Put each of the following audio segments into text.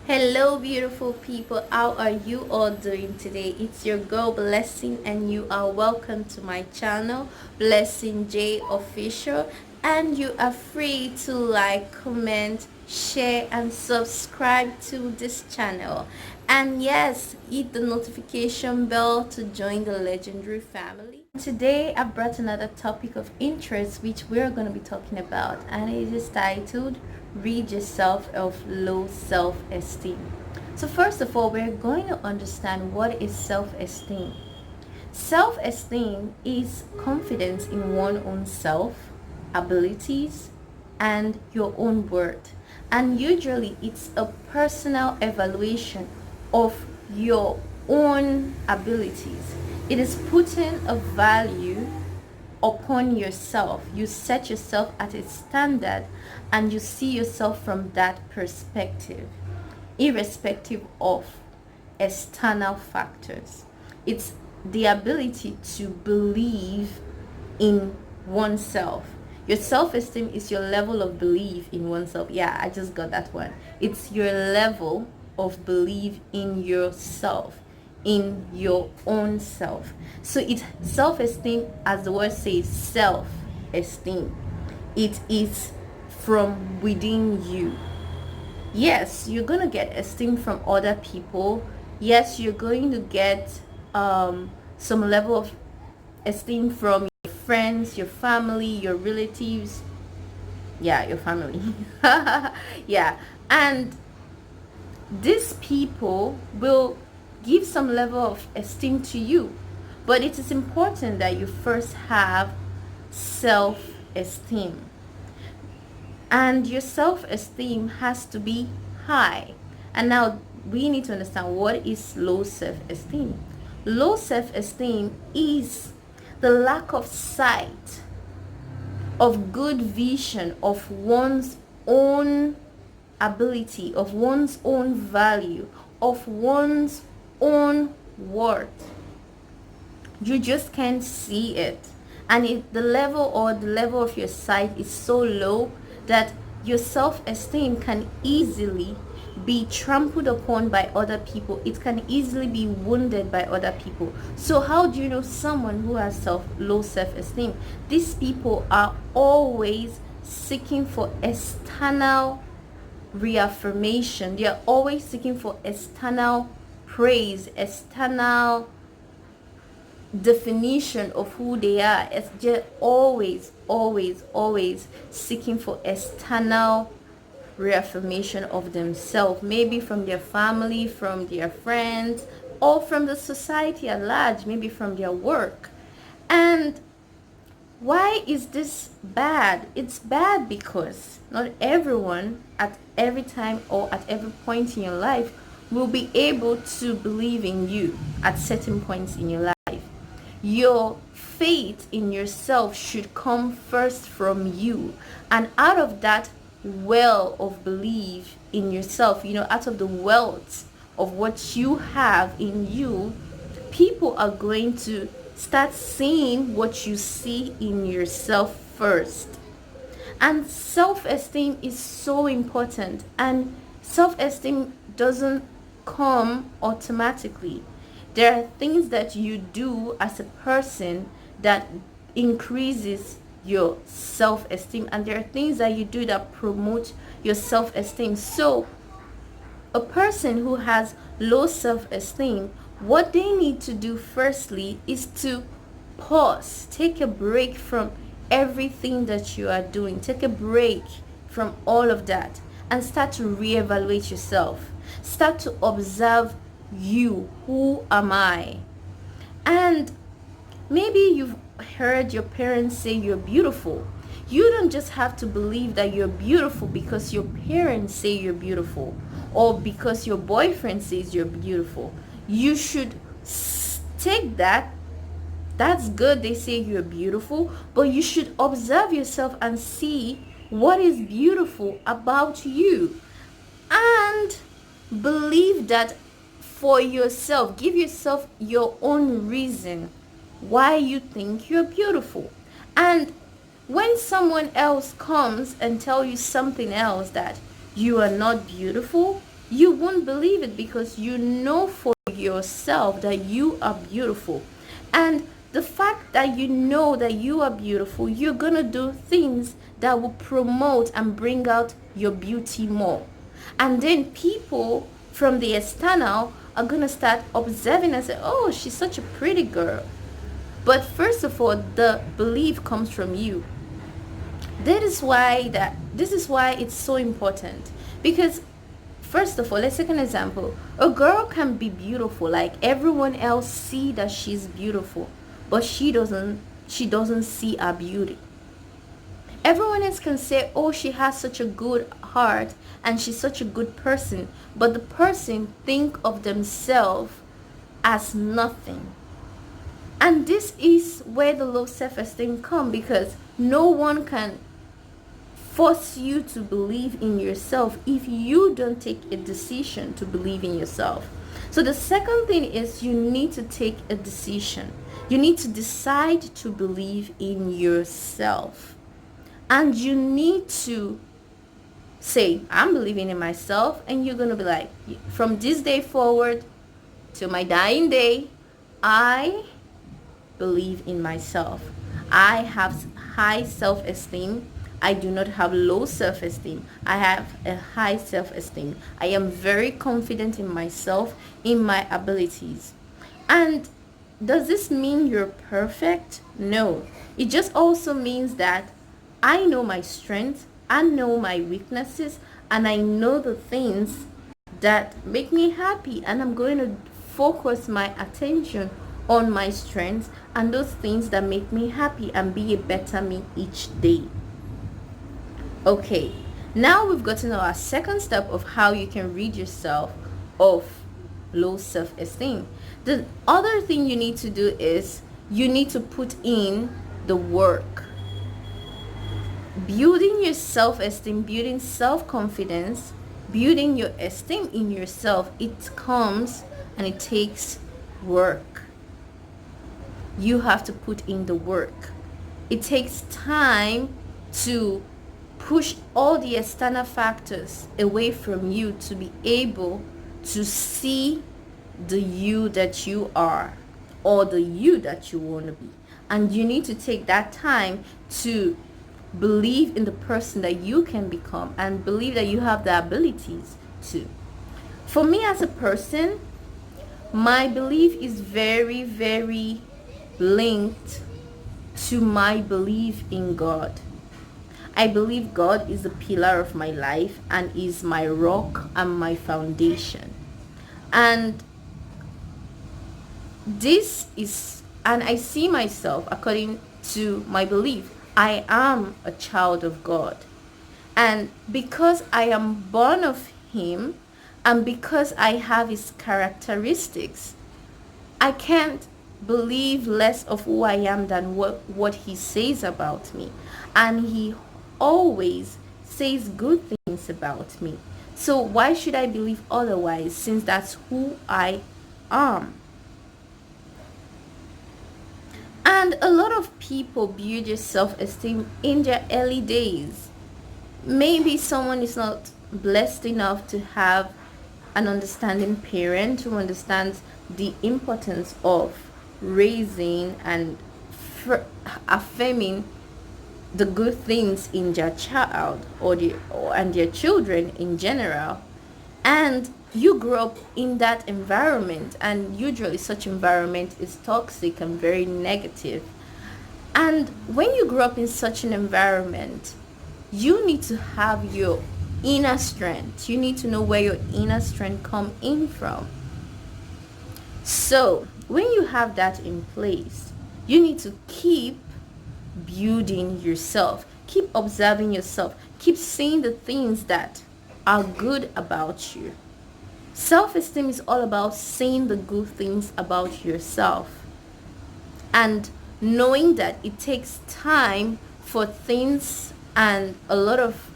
Hello, beautiful people. How are you all doing today? It's your girl Blessing, and you are welcome to my channel, Blessing J Official. And you are free to like, comment, share, and subscribe to this channel. And yes, hit the notification bell to join the legendary family. Today, I brought another topic of interest which we're going to be talking about, and it is titled Rid Yourself of Low Self-Esteem. So first of all, we're going to understand what is self-esteem. Self-esteem is confidence in one's own self, abilities, and your own worth. And usually it's a personal evaluation of your own abilities. It is putting a value upon yourself. You set yourself at a standard and you see yourself from that perspective, irrespective of external factors. It's the ability to believe in oneself. Your self-esteem is your level of belief in oneself. Yeah, I just got that one. It's your level of belief in yourself, in your own self. So it's self-esteem, as the word says, self-esteem. It is from within you. Yes, you're going to get esteem from other people. Yes, you're going to get some level of esteem from your friends, your family, your relatives. Yeah, your family. Yeah. And these people will give some level of esteem to you. But it is important that you first have self-esteem. And your self-esteem has to be high. And now we need to understand what is low self-esteem. Low self-esteem is the lack of sight, of good vision of one's own ability, of one's own value, of one's own worth. You just can't see it. And if the level of your sight is so low that your self-esteem can easily be trampled upon by other people. It can easily be wounded by other people. So how do you know someone who has low self-esteem? These people are always seeking for external reaffirmation. They are always seeking for external praise, external definition of who they are. It's just always seeking for external reaffirmation of themselves, maybe from their family, from their friends, or from the society at large, maybe from their work. And why is this bad? It's bad because not everyone at every time or at every point in your life will be able to believe in you at certain points in your life. Your faith in yourself should come first from you, and out of that well of belief in yourself, out of the wealth of what you have in you, people are going to start seeing what you see in yourself first. And self-esteem is so important, and self-esteem doesn't come automatically. There are things that you do as a person that increases your self-esteem, and there are things that you do that promote your self-esteem. So a person who has low self-esteem, what they need to do firstly is to pause, take a break from everything that you are doing, take a break from all of that, and start to reevaluate yourself. Start to observe you. Who am I? And maybe you've heard your parents say you're beautiful. You don't just have to believe that you're beautiful because your parents say you're beautiful or because your boyfriend says you're beautiful. You should take that. That's good, they say you're beautiful, but you should observe yourself and see what is beautiful about you, and believe that for yourself. Give yourself your own reason why you think you're beautiful. And when someone else comes and tell you something else, that you are not beautiful, You won't believe it because you know for yourself that you are beautiful. And the fact that you know that you are beautiful, you're going to do things that will promote and bring out your beauty more. And then people from the external are going to start observing and say, oh, she's such a pretty girl. But first of all, the belief comes from you. This is why it's so important. Because first of all, let's take an example. A girl can be beautiful, like everyone else see that she's beautiful, but she doesn't see her beauty. Everyone else can say, oh, she has such a good heart and she's such a good person, but the person think of themselves as nothing. And this is where the low self-esteem come, because no one can force you to believe in yourself if you don't take a decision to believe in yourself. So the second thing is you need to take a decision. You need to decide to believe in yourself. And you need to say, I'm believing in myself. And you're going to be like, from this day forward to my dying day, I believe in myself. I have high self-esteem. I do not have low self-esteem. I have a high self-esteem. I am very confident in myself, in my abilities. And does this mean you're perfect? No. It just also means that I know my strengths, I know my weaknesses, and I know the things that make me happy, and I'm going to focus my attention on my strengths and those things that make me happy and be a better me each day. Okay, now we've gotten to our second step of how you can rid yourself of low self-esteem. The other thing you need to do is you need to put in the work. Building your self-esteem, building self-confidence, building your esteem in yourself, it comes and it takes work. You have to put in the work. It takes time to push all the external factors away from you to be able to see the you that you are, or the you that you want to be. And you need to take that time to believe in the person that you can become and believe that you have the abilities to. For me as a person, my belief is very, very linked to my belief in God. I believe God is the pillar of my life and is my rock and my foundation. And I see myself according to my belief. I am a child of God. And because I am born of Him, and because I have His characteristics, I can't believe less of who I am than what He says about me. And He always says good things about me. So why should I believe otherwise, since that's who I am? And a lot of people build their self-esteem in their early days. Maybe someone is not blessed enough to have an understanding parent who understands the importance of raising and affirming the good things in their child and their children in general. And you grow up in that environment, and usually such environment is toxic and very negative. And when you grow up in such an environment, you need to have your inner strength. You need to know where your inner strength come in from. So when you have that in place, you need to keep building yourself, keep observing yourself, keep seeing the things that are good about you. Self-esteem is all about seeing the good things about yourself and knowing that it takes time for things and a lot of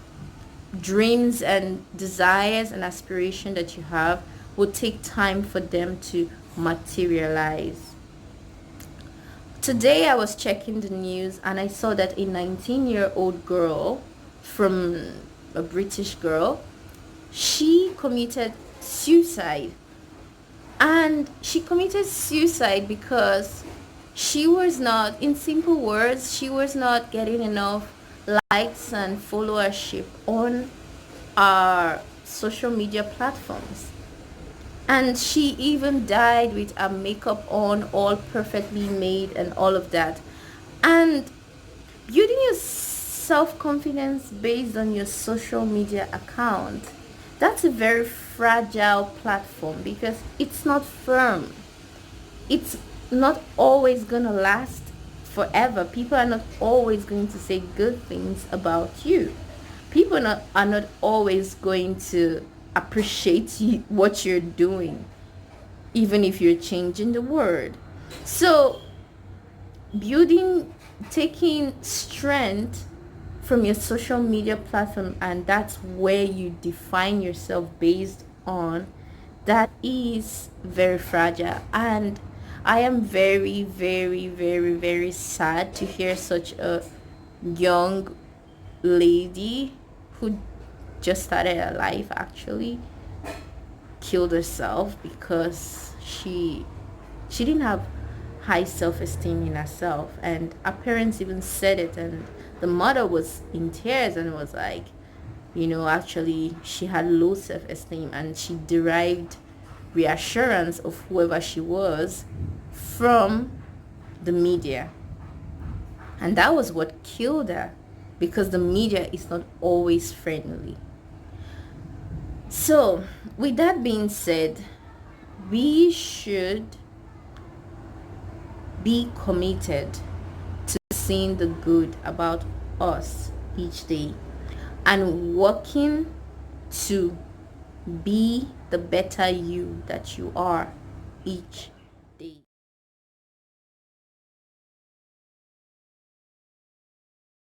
dreams and desires and aspirations that you have will take time for them to materialize. Today I was checking the news and I saw that a 19-year-old girl, from a British girl, she committed suicide. And she committed suicide because she was not, in simple words, she was not getting enough likes and followership on our social media platforms. And she even died with her makeup on, all perfectly made and all of that. And building your self-confidence based on your social media account, that's a very fragile platform because it's not firm. It's not always gonna last forever. People are not always going to say good things about you. People are not always going to appreciate you, what you're doing, even if you're changing the word. So building, taking strength from your social media platform, and that's where you define yourself based on, that is very fragile. And I am very, very, very, very sad to hear such a young lady who just started her life actually killed herself because she didn't have high self-esteem in herself. And her parents even said it, and the mother was in tears and was like, actually she had low self-esteem and she derived reassurance of whoever she was from the media. And that was what killed her, because the media is not always friendly. So with that being said, we should be committed to seeing the good about us each day and working to be the better you that you are each